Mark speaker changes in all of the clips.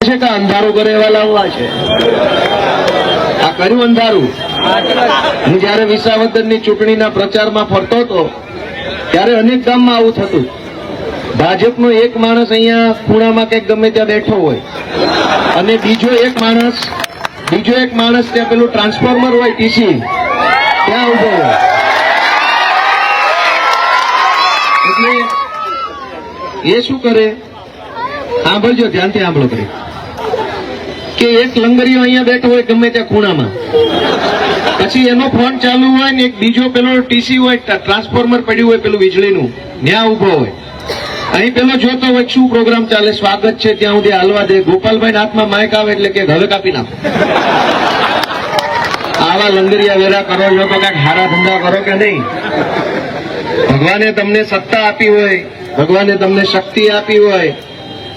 Speaker 1: છે કે અંધારું કરે એવા લાવવા છે? આ કર્યું અંધારું. હું જયારે વિસાવદરની ચૂંટણીના પ્રચારમાં ફરતો હતો ત્યારે અનેક ગામમાં આવું થતું. ભાજપનો એક માણસ અહીંયા ખૂણામાં કંઈક ગમે ત્યાં બેઠો હોય અને બીજો એક માણસ ત્યાં પેલું ટ્રાન્સફોર્મર હોય ટીસી ત્યાં ઉભો હોય. એટલે એ શું કરે, સાંભળજો, ધ્યાનથી સાંભળો કરી, કે એક લંગરીઓ અહીંયા બેઠો હોય ગમે ત્યાં ખૂણામાં, પછી એનો ફોન ચાલુ હોય ને એક બીજો પેલો ટીસી હોય, ટ્રાન્સફોર્મર પડ્યું હોય પેલું વીજળીનું, ત્યાં ઉભો હોય. અહીં પેલો જોતો હોય શું પ્રોગ્રામ ચાલે, સ્વાગત છે ત્યાં સુધી હાલવા દે. ગોપાલભાઈ હાથમાં માઇક આવે એટલે કે હવે કાપી નાખો. આવા લંગરિયા વેરા કરો છો તો કઈક હારા ધંધા કરો કે નહીં? ભગવાને તમને સત્તા આપી હોય, ભગવાને તમને શક્તિ આપી હોય,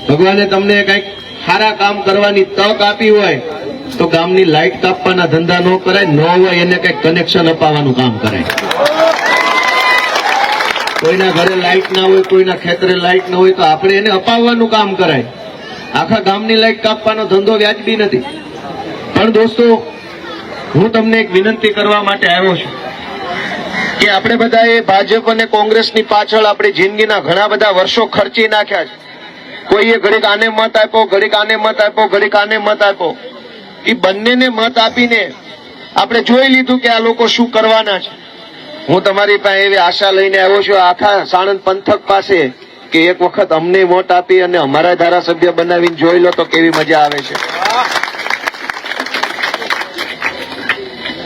Speaker 1: ભગવાને તમને કઈક સારા કામ કરવાની તક આપી હોય તો ગામની લાઇટ કાપવાના ધંધા ન કરાય, ન હોય એને કઈક કનેક્શન અપાવવાનું કામ કરાય. કોઈના ઘરે લાઇટ ના હોય, કોઈના ખેતરે લાઇટ ન હોય તો આપણે એને અપાવવાનું કામ કરાય. આખા ગામની લાઇટ કાપવાનો ધંધો વ્યાજબી નથી. પણ દોસ્તો, હું તમને એક વિનંતી કરવા માટે આવ્યો છું કે આપણે બધાએ ભાજપ અને કોંગ્રેસની પાછળ આપણી જિંદગીના ઘણા બધા વર્ષો ખર્ચી નાખ્યા છે. કોઈએ ઘડીક આને મત આપ્યો, ઘડીક આને મત આપ્યો, ઘડીક આને મત આપ્યો. એ બંનેને મત આપીને આપણે જોઈ લીધું કે આ લોકો શું કરવાના છે. હું તમારી પાસે એવી આશા લઈને આવ્યો છું આખા સાણંદ પંથક પાસે કે એક વખત અમને વોટ આપી અને અમારા ધારાસભ્ય બનાવીને જોઈ લો તો કેવી મજા આવે છે.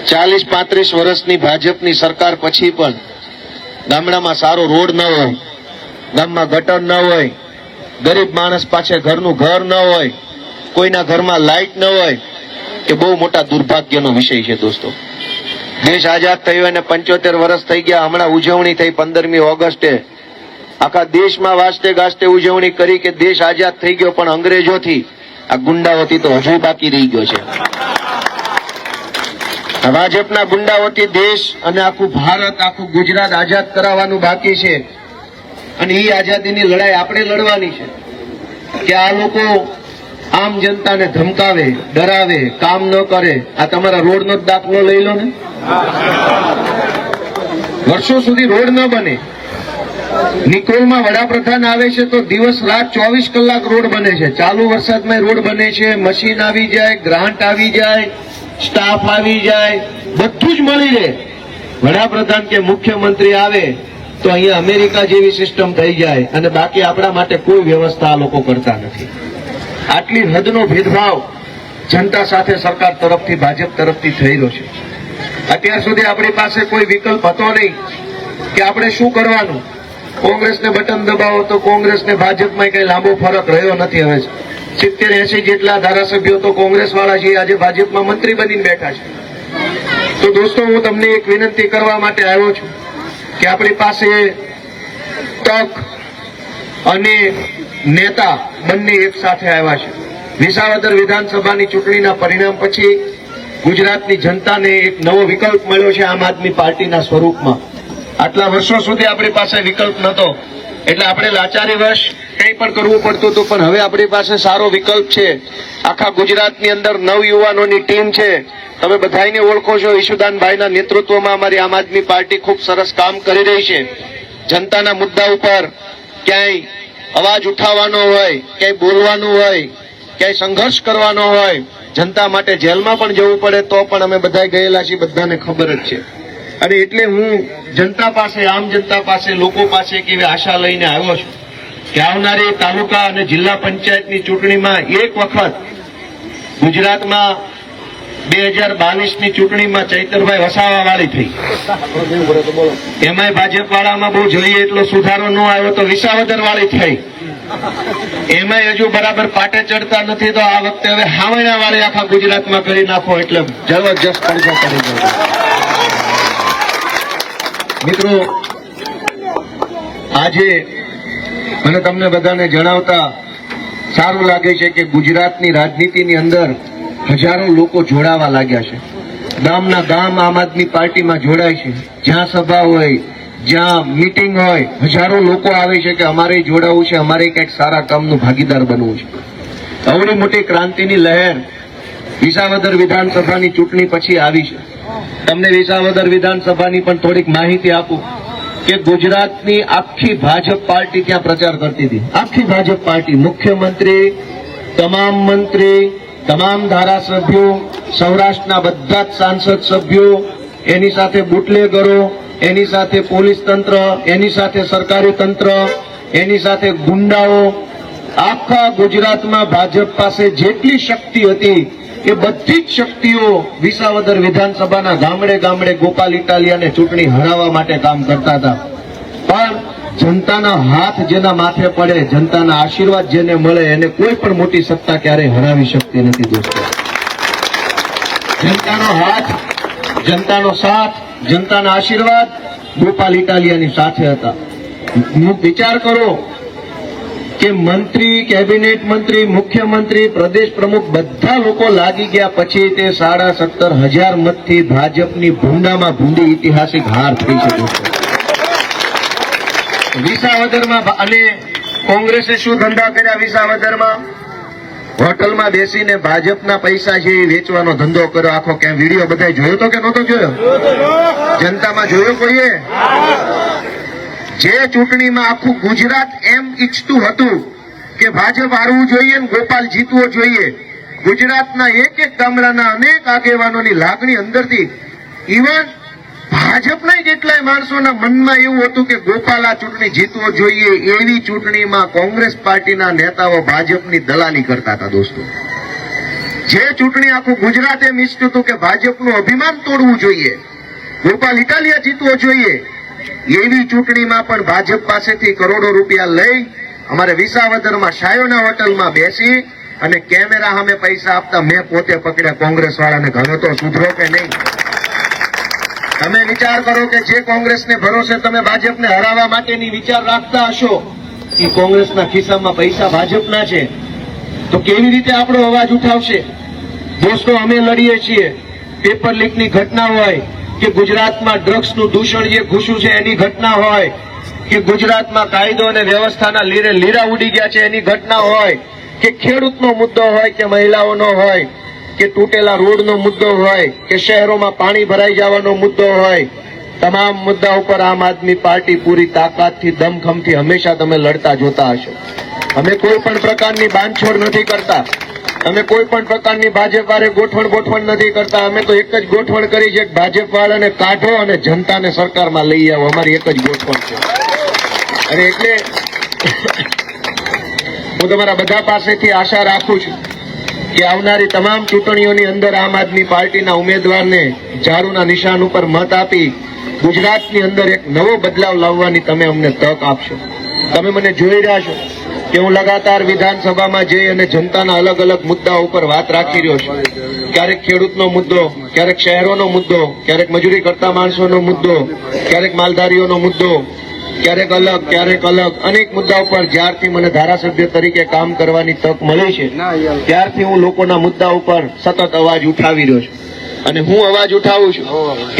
Speaker 1: 40-35 વર્ષની ભાજપની સરકાર પછી પણ ગામડામાં સારો રોડ ન હોય, ગામમાં ગટર ન હોય, ગરીબ માણસ પાસે ઘરનું ઘર ન હોય, કોઈના ઘરમાં લાઇટ ન હોય, એ બહુ મોટા દુર્ભાગ્યનો વિષય છે દોસ્તો. દેશ આઝાદ થયો અને 75 વર્ષ થઈ ગયા. હમણાં ઉજવણી થઈ 15મી ઓગસ્ટે. આખા દેશમાં વાસ્તે ગાસ્તે ઉજવણી કરી કે દેશ આઝાદ થઈ ગયો, પણ અંગ્રેજોથી, આ ગુંડાઓથી તો હજુ બાકી રહી ગયો છે. ભાજપના ગુંડાઓથી દેશ અને આખું ભારત, આખું ગુજરાત આઝાદ કરાવવાનું બાકી છે. અને એ આઝાદીની લડાઈ આપણે લડવાની છે કે આ લોકો આમ જનતાને ધમકાવે, ડરાવે, કામ ન કરે. આ તમારા રોડનો જ દાખલો લઈ લો ને. વર્ષો સુધી રોડ ન બને. નિકોલમાં વડાપ્રધાન આવે છે તો દિવસ રાત 24 કલાક રોડ બને છે. ચાલુ વરસાદમાં રોડ બને છે. મશીન આવી જાય, ગ્રાન્ટ આવી જાય, સ્ટાફ આવી જાય, બધું જ મળી રહે. વડાપ્રધાન કે મુખ્યમંત્રી આવે તો અહીંયા અમેરિકા જેવી સિસ્ટમ થઈ જાય અને બાકી આપણા માટે કોઈ વ્યવસ્થા આ લોકો કરતા નથી. આટલી હદનો ભેદભાવ જનતા સાથે સરકાર તરફથી, ભાજપ તરફથી થઈ રહ્યો છે. અત્યાર સુધી આપણી પાસે કોઈ વિકલ્પ હતો નહીં કે આપણે શું કરવાનું. કોંગ્રેસને બટન દબાવો તો કોંગ્રેસને ભાજપમાં કઈ લાંબો ફરક રહ્યો નથી. હવે 70-80 જેટલા ધારાસભ્યો તો કોંગ્રેસ વાળા છે, આજે ભાજપમાં મંત્રી બનીને બેઠા છે. તો દોસ્તો, હું તમને એક વિનંતી કરવા માટે આવ્યો છું કે આપણી પાસે તક અને નેતા બંને એક સાથે આવ્યા છે. વિસાવદર વિધાનસભાની ચૂંટણીના પરિણામ પછી ગુજરાતની જનતાને એક નવો વિકલ્પ મળ્યો છે આમ આદમી પાર્ટીના સ્વરૂપમાં. આટલા વર્ષો સુધી આપણી પાસે વિકલ્પ નહોતો એટલે આપણે લાચારીવશ કંઈ પણ કરવું પડતું હતું, પણ હવે આપણી પાસે સારો વિકલ્પ છે. આખા ગુજરાતની અંદર નવયુવાનોની ટીમ છે. તમે બધાને ઓળખો છો. ઈશુદાનભાઈના નેતૃત્વમાં અમારી આમ આદમી પાર્ટી ખૂબ સરસ કામ કરી રહી છે. જનતાના મુદ્દા ઉપર ક્યાંય અવાજ ઉઠાવવાનો હોય, ક્યાંય બોલવાનું હોય, ક્યાંય સંઘર્ષ કરવાનો હોય, જનતા માટે જેલમાં પણ જવું પડે તો પણ અમે બધા ગયેલા છીએ, બધાને ખબર જ છે. અને એટલે હું જનતા પાસે, આમ જનતા પાસે, લોકો પાસે એક એવી આશા લઈને આવ્યો છું કે આવનારી તાલુકા અને જિલ્લા પંચાયતની ચૂંટણીમાં એક વખત ગુજરાતમાં 2022ની ચૂંટણીમાં ચૈતરભાઈ વસાવા વાળી થઈ. એમાંય ભાજપ વાળામાં બહુ જોઈએ એટલો સુધારો ન આવ્યો તો વિસાવદર વાળી થઈ. એમાંય હજુ બરાબર પાટે ચડતા નથી તો આ વખતે હવે હાવણા વાળી આખા ગુજરાતમાં કરી નાખો એટલે જબરજસ્ત પડઘો કરી દો. મિત્રો, આજે મને તમને બધાને જણાવતા સારું લાગે છે કે ગુજરાતની રાજનીતિની અંદર હજારો લોકો જોડાવા લાગ્યા છે. ગામના ગામ આમ આદમી પાર્ટીમાં જોડાય છે. જ્યાં સભા હોય, જ્યાં મીટિંગ હોય, હજારો લોકો આવે છે કે અમારે જોડાવું છે, અમારે કંઈક સારા કામનું ભાગીદાર બનવું છે. અવળી મોટી ક્રાંતિની લહેર વિસાવદર વિધાનસભાની ચૂંટણી પછી આવી છે. તમને વિસાવદર વિધાનસભાની પણ થોડીક માહિતી આપું કે ગુજરાતની આખી ભાજપ પાર્ટી ત્યાં પ્રચાર કરતી હતી. આખી ભાજપ પાર્ટી, મુખ્યમંત્રી, તમામ મંત્રી, તમામ ધારાસભ્યો, સૌરાષ્ટ્રના બધા જ સાંસદ સભ્યો, એની સાથે બુટલેગરો, એની સાથે પોલીસ તંત્ર, એની સાથે સરકારી તંત્ર, એની સાથે ગુંડાઓ, આખા ગુજરાતમાં ભાજપ પાસે જેટલી શક્તિ હતી એ બધી જ શક્તિઓ વિસાવદર વિધાનસભાના ગામડે ગામડે ગોપાલ ઇટાલિયાને ચૂંટણી હરાવવા માટે કામ કરતા હતા. પણ જનતાના હાથ જેના માથે પડે, જનતાના આશીર્વાદ જેને મળે, એને કોઈ પણ મોટી સત્તા ક્યારેય હરાવી શકતી નથી દોસ્તો. જનતાનો હાથ, જનતાનો સાથ, જનતાના આશીર્વાદ ગોપાલ ઇટાલિયાની સાથે હતા. વિચાર કરો કે મંત્રી, કેબિનેટ મંત્રી, મુખ્યમંત્રી, પ્રદેશ પ્રમુખ બધા લોકો લાગી ગયા પછી તે 17,500 મતથી ભાજપની ભૂંડામાં ભૂંડી ઐતિહાસિક હાર થઈ છે દોસ્તો. વિસાવદરમાં અને કોંગ્રેસે શું ધંધા કર્યા? વિસાવદરમાં હોટલમાં બેસીને ભાજપના પૈસા છે એ વેચવાનો ધંધો કર્યો. આખો ક્યાં વિડીયો બધા જોયો તો કે નહોતો જોયો? જનતામાં જોયો કોઈએ? જે ચૂંટણીમાં આખું ગુજરાત એમ ઈચ્છતું હતું કે ભાજપ હારવું જોઈએ ને ગોપાલ જીતવો જોઈએ, ગુજરાતના એક એક ગામડાના અનેક આગેવાનોની લાગણી અંદરથી, ઇવન ભાજપના કેટલાય માણસોના મનમાં એવું હતું કે ગોપાલ આ ચૂંટણી જીતવો જોઈએ. એવી ચૂંટણીમાં કોંગ્રેસ પાર્ટીના નેતાઓ ભાજપની દલાલી કરતા હતા દોસ્તો. જે ચૂંટણી આખું ગુજરાત એમ ઈચ્છતું હતું કે ભાજપનું અભિમાન તોડવું જોઈએ, ગોપાલ ઇટાલિયા જીતવો જોઈએ, એવી ચૂંટણીમાં પણ ભાજપ પાસેથી કરોડો રૂપિયા લઈ અમારે વિસાવદરમાં શાયોના હોટલમાં બેસી અને કેમેરા સામે પૈસા આપતા મેં પોતે પકડ્યા કોંગ્રેસ વાળાને. ઘણો તો સુધરો કે નહીં? તમે વિચાર કરો કે જે કોંગ્રેસને ભરોસે તમે ભાજપને હરાવવા માટેની વિચાર રાખતા હશો, એ કોંગ્રેસના ખિસ્સામાં પૈસા ભાજપના છે, તો કેવી રીતે આપણો અવાજ ઉઠાવશે? દોસ્તો, અમે લડીએ છીએ. પેપર લીકની ઘટના હોય કે ગુજરાતમાં ડ્રગ્સનું દૂષણ જે ઘૂસ્યું છે એની ઘટના હોય કે ગુજરાતમાં કાયદો અને વ્યવસ્થાના લીરા ઉડી ગયા છે એની ઘટના હોય કે ખેડૂતનો મુદ્દો હોય કે મહિલાઓનો હોય કે તૂટેલા રોડનો મુદ્દો હોય કે શહેરોમાં પાણી ભરાઈ જવાનો મુદ્દો હોય, તમામ મુદ્દા ઉપર આમ આદમી પાર્ટી પૂરી તાકાતથી, દમખમથી હંમેશા તમે લડતા જોતા હશો. અમે કોઈ પણ પ્રકારની બાંધછોડ નથી કરતા. અમે કોઈ પણ પ્રકારની ભાજપ વાળે ગોઠવણ નથી કરતા. અમે તો એક જ ગોઠવણ કરી છે, ભાજપ વાળાને કાઢો અને જનતાને સરકારમાં લઈ આવો. અમારી એક જ ગોઠવણ છે. અને એટલે હું તમારા બધા પાસેથી આશા રાખું છું કે આવનારી તમામ ચૂંટણીઓની અંદર આમ આદમી પાર્ટીના ઉમેદવારને ઝાડુના નિશાન ઉપર મત આપી ગુજરાતની અંદર એક નવો બદલાવ લાવવાની તમે અમને તક આપશો. તમે મને જોઈ રહ્યા છો કે હું લગાતાર વિધાનસભામાં જઈ અને જનતાના અલગ અલગ મુદ્દાઓ ઉપર વાત રાખી રહ્યો છું. ક્યારેક ખેડૂતનો મુદ્દો, ક્યારેક શહેરોનો મુદ્દો, ક્યારેક મજૂરી કરતા માણસોનો મુદ્દો, ક્યારેક માલધારીઓનો મુદ્દો, ક્યારેક અલગ અનેક મુદ્દા ઉપર જ્યારથી મને ધારાસભ્ય તરીકે કામ કરવાની તક મળી છે ત્યારથી હું લોકોના મુદ્દા ઉપર સતત અવાજ ઉઠાવી રહ્યો છું. અને હું અવાજ ઉઠાવું છું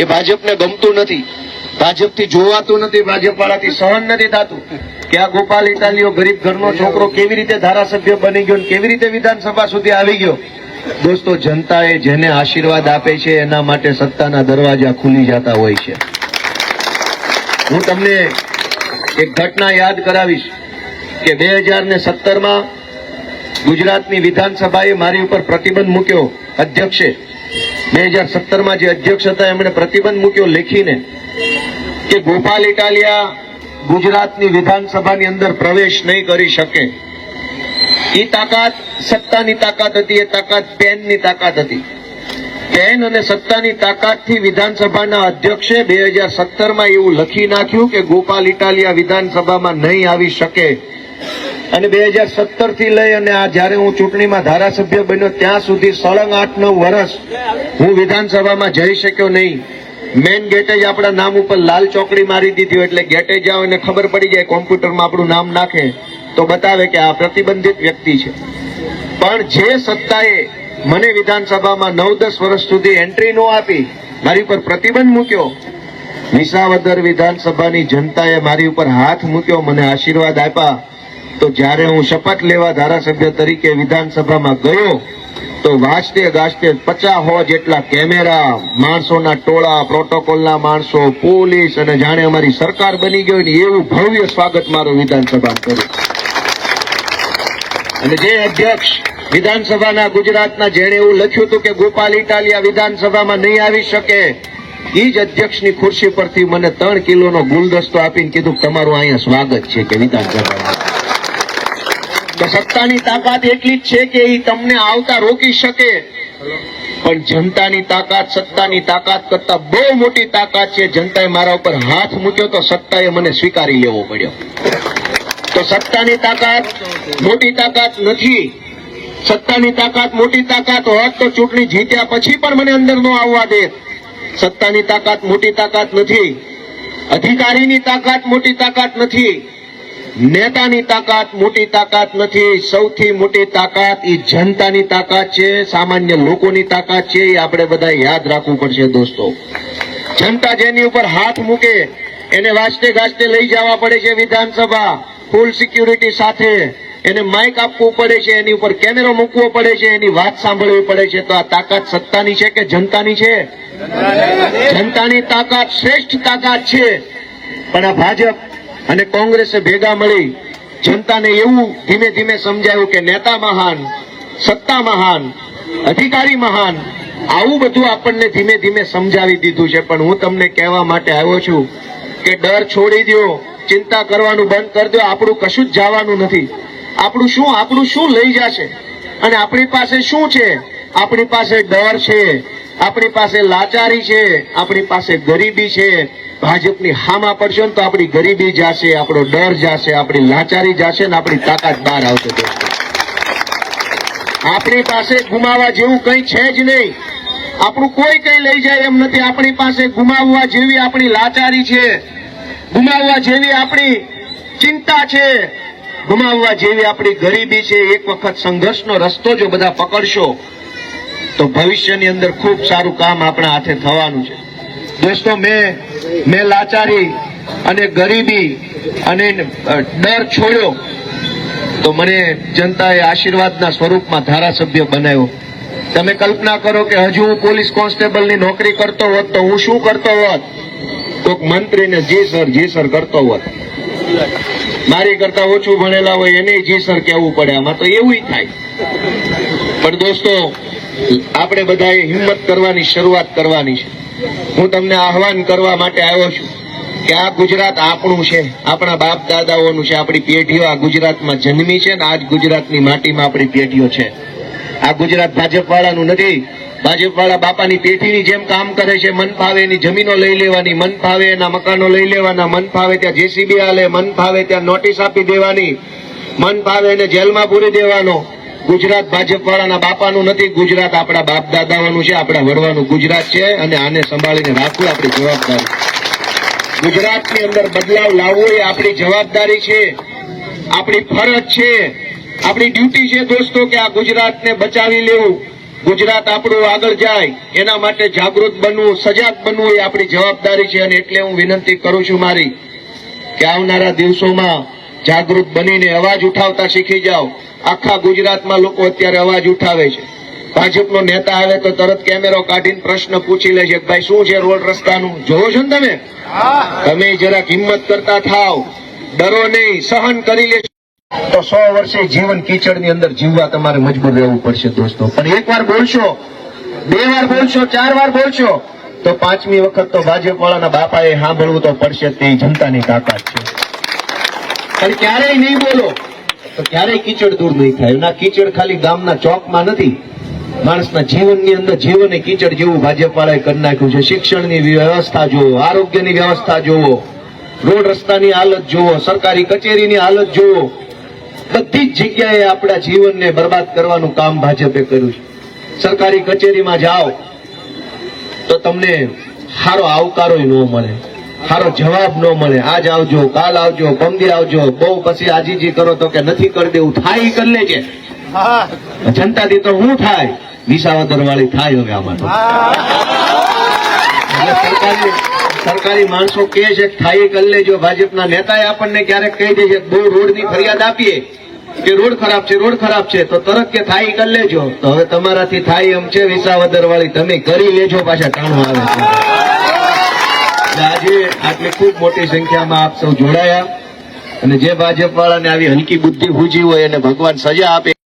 Speaker 1: એ ભાજપને ગમતું નથી, ભાજપથી જોવાતું નથી, ભાજપ વાળાથી સહન નથી થતું કે આ ગોપાલ ઇટાલિયો ગરીબ ઘરનો છોકરો કેવી રીતે ધારાસભ્ય બની ગયો, કેવી રીતે વિધાનસભા સુધી આવી ગયો. દોસ્તો, જનતાએ જેને આશીર્વાદ આપે છે એના માટે સત્તાના દરવાજા ખુલી જતા હોય છે. હું તમને એક ઘટના યાદ કરાવીશ કે 2017માં ગુજરાતની વિધાનસભાએ મારી ઉપર પ્રતિબંધ મૂક્યો. અધ્યક્ષે 2017માં જે અધ્યક્ષ હતા એમણે પ્રતિબંધ મૂક્યો લેખીને કે ગોપાલ ઇટાલિયા ગુજરાતની વિધાનસભાની અંદર પ્રવેશ નહીં કરી શકે. એ તાકાત સત્તાની તાકાત હતી, એ તાકાત પેનની તાકાત હતી. પેન અને સત્તાની તાકાતથી વિધાનસભાના અધ્યક્ષે 2017માં એવું લખી નાખ્યું કે ગોપાલ ઇટાલિયા વિધાનસભામાં નહીં આવી શકે. અને 2017 થી લઈ અને આ જયારે હું ચૂંટણીમાં ધારાસભ્ય બન્યો ત્યાં સુધી સળંગ 8-9 વર્ષ હું વિધાનસભામાં જઈ શક્યો નહીં. મેન ગેટે જ આપણા નામ ઉપર લાલ ચોકડી મારી દીધી, એટલે ગેટે જાઓ એને ખબર પડી જાય, કોમ્પ્યુટરમાં આપણું નામ નાખે તો બતાવે કે આ પ્રતિબંધિત વ્યક્તિ છે. પણ જે સત્તાએ મને વિધાનસભામાં 9-10 વર્ષ સુધી એન્ટ્રી ન આપી, મારી ઉપર પ્રતિબંધ મૂક્યો, વિસાવદર વિધાનસભાની જનતાએ મારી ઉપર હાથ મૂક્યો, મને આશીર્વાદ આપ્યા તો જ્યારે હું શપથ લેવા ધારાસભ્ય તરીકે વિધાનસભામાં ગયો તો વાજતે ગાજતે 50 જેટલા કેમેરા, માણસોના ટોળા, પ્રોટોકોલના માણસો, પોલીસ અને જાણે અમારી સરકાર બની ગઈ ને એવું ભવ્ય સ્વાગત મારું વિધાનસભામાં કર્યું. અને જે અધ્યક્ષ વિધાનસભાના ગુજરાતના જેણે એવું લખ્યું હતું કે ગોપાલ ઇટાલિયા વિધાનસભામાં નહીં આવી શકે, એ જ અધ્યક્ષની ખુરશી પરથી મને 3 કિલોનો ગુલદસ્તો આપીને કીધું તમારું અહીંયા સ્વાગત છે કે વિધાનસભામાં. તો સત્તાની તાકાત એટલી જ છે કે એ તમને આવતા રોકી શકે, પણ જનતાની તાકાત સત્તાની તાકાત કરતા બહુ મોટી તાકાત છે. જનતાએ મારા ઉપર હાથ મૂક્યો તો સત્તાએ મને સ્વીકારી લેવો પડ્યો. તો સત્તાની તાકાત મોટી તાકાત નથી. સત્તાની તાકાત મોટી તાકાત હોત તો ચૂંટણી જીત્યા પછી પણ મને અંદર ન આવવા દે. સત્તાની તાકાત મોટી તાકાત નથી. અધિકારીની તાકાત મોટી તાકાત નથી. નેતાની તાકાત મોટી તાકાત નથી. સૌથી મોટી તાકાત એ જનતાની તાકાત છે, સામાન્ય લોકોની તાકાત છે. એ આપણે બધા યાદ રાખવું પડશે દોસ્તો. જનતા જેની ઉપર હાથ મૂકે એને વાજતે ગાજતે લઈ જવા પડે છે વિધાનસભા, ફૂલ સિક્યુરિટી સાથે. એને માઇક આપવું પડે છે, એની ઉપર કેમેરો મૂકવો પડે છે, એની વાત સાંભળવી પડે છે. તો આ તાકાત સત્તાની છે કે જનતાની છે? જનતાની તાકાત શ્રેષ્ઠ તાકાત છે. પણ આ ભાજપ અને કોંગ્રેસે ભેગા મળી જનતાને એવું ધીમે ધીમે સમજાવ્યું કે નેતા મહાન, સત્તા મહાન, અધિકારી મહાન, આવું બધું આપણને ધીમે ધીમે સમજાવી દીધું છે. પણ હું તમને કહેવા માટે આવ્યો છું કે ડર છોડી દો, ચિંતા કરવાનું બંધ કરી દો. આપણું કશું જ જવાનું નથી. આપણું શું લઈ જશે? અને આપણી પાસે શું છે? આપણી પાસે ડર છે, આપણી પાસે લાચારી છે, આપણી પાસે ગરીબી છે. ભાજપની હામાં પડશે ને તો આપણી ગરીબી જશે, આપણો ડર જશે, આપણી લાચારી જશે ને આપણી તાકાત બહાર આવશે. આપણી પાસે ગુમાવવા જેવું કંઈ છે જ નહીં. આપણું કોઈ કંઈ લઈ જાય એમ નથી. આપણી પાસે ગુમાવવા જેવી આપણી લાચારી છે, ગુમાવવા જેવી આપણી ચિંતા છે, ગુમાવવા જેવી આપણી ગરીબી છે. એક વખત સંઘર્ષનો રસ્તો જો બધા પકડશો તો ભવિષ્યની અંદર ખૂબ સારું કામ આપણા હાથે થવાનું છે. દોસ્તો, મેં લાચારી અને ગરીબી અને ડર છોડ્યો તો મને જનતાએ આશીર્વાદના સ્વરૂપમાં ધારાસભ્ય બનાવ્યો. તમે કલ્પના કરો કે હજુ હું પોલીસ કોન્સ્ટેબલની નોકરી કરતો હોત તો હું શું કરતો હોત? કોઈક મંત્રીને જી સર કરતો હોત. મારી કરતા ઓછું ભણેલા હોય એને જી સર કહેવું પડે. આમાં તો એવું થાય. પણ દોસ્તો, આપણે બધાએ હિંમત કરવાની શરૂઆત કરવાની છે. હું તમને આહવાન કરવા માટે આવ્યો છું કે આ ગુજરાત આપણું છે, આપણા બાપ દાદાઓનું છે. આપણી પેઢીઓ આ ગુજરાતમાં જન્મી છે ને આજ ગુજરાતની માટીમાં આપણી પેઢીઓ છે. આ ગુજરાત ભાજપ વાળાનું નથી. ભાજપ વાળા બાપાની પેઢીની જેમ કામ કરે છે. મન ફાવે એની જમીનો લઈ લેવાની, મન ફાવે એના મકાનો લઈ લેવાના, મન ફાવે ત્યાં જેસીબી હાલે, મન ફાવે ત્યાં નોટિસ આપી દેવાની, મન ફાવે એને જેલમાં પૂરી દેવાનો. ગુજરાત ભાજપ વાળાના બાપાનું નથી. ગુજરાત આપણા બાપ દાદાઓનું છે, આપણા વડવાનું ગુજરાત છે. અને આને સંભાળીને રાખવું આપણી જવાબદારી. ગુજરાતની અંદર બદલાવ લાવવો એ આપણી જવાબદારી છે, આપણી ફરજ છે, આપણી ડ્યુટી છે દોસ્તો કે આ ગુજરાતને બચાવી લેવું. ગુજરાત આપણું આગળ જાય એના માટે જાગૃત બનવું, સજાગ બનવું એ આપણી જવાબદારી છે. અને એટલે હું વિનંતી કરું છું મારી કે આવનારા દિવસોમાં જાગૃત બનીને અવાજ ઉઠાવતા શીખી જાઓ. આખા ગુજરાતમાં લોકો અત્યારે અવાજ ઉઠાવે છે. ભાજપનો નેતા આવે તો તરત કેમેરો કાઢીને પ્રશ્ન પૂછી લે છે, ભાઈ શું છે રોડ રસ્તાનું? જોવો છો ને તમે જરાક હિંમત કરતા થાવ, ડરો નહીં, સહન કરી લેશો તો 100 વર્ષે જીવન કીચડની અંદર જીવવા તમારે મજબૂર રહેવું પડશે દોસ્તો. પણ એક વાર બોલશો, 2 વાર બોલશો, 4 વાર બોલશો તો 5મી વખત તો ભાજપ વાળાના બાપાએ સાંભળવું તો પડશે. તે જનતાની તાકાત છે. પણ ક્યારેય નહીં બોલો તો ક્યારેય કીચડ દૂર નહીં થાય. ના, કીચડ ખાલી ગામના ચોકમાં નથી, માણસના જીવનની અંદર જીવને કીચડ જેવું ભાજપ વાળાએ કરી નાખ્યું છે. શિક્ષણની વ્યવસ્થા જુઓ, આરોગ્યની વ્યવસ્થા જુઓ, રોડ રસ્તાની હાલત જુઓ, સરકારી કચેરીની હાલત જુઓ. બધી જ જગ્યાએ આપણા જીવનને બરબાદ કરવાનું કામ ભાજપે કર્યું છે. સરકારી કચેરીમાં જાઓ તો તમને સારો આવકારો ન મળે, સારો જવાબ ન મળે. આજ આવજો, કાલ આવજો, પમદી આવજો. બહુ પછી આજીજી કરો તો કે નથી કરી દેવું, થાય કરી લેજે. જનતાથી તો શું થાય? વિસાવદર વાળી થાય હવે આમાં તો. સરકારી માણસો કહે છે કે થાય કરી લેજો. ભાજપના નેતાએ આપણને ક્યારેક કહી દે છે બહુ રોડની ફરિયાદ આપીએ કે રોડ ખરાબ છે, રોડ ખરાબ છે, તો તરત કે થાય કરી લેજો. તો હવે તમારાથી થાય એમ છે વિસાવદર વાળી, તમે કરી લેજો, પાછા ટાણું આવે છે. એટલે આજે આટલી ખૂબ મોટી સંખ્યામાં આપ સૌ જોડાયા, અને જે ભાજપ વાળાને આવી હલકી બુદ્ધિ સૂજી હોય એને ભગવાન સજા આપે.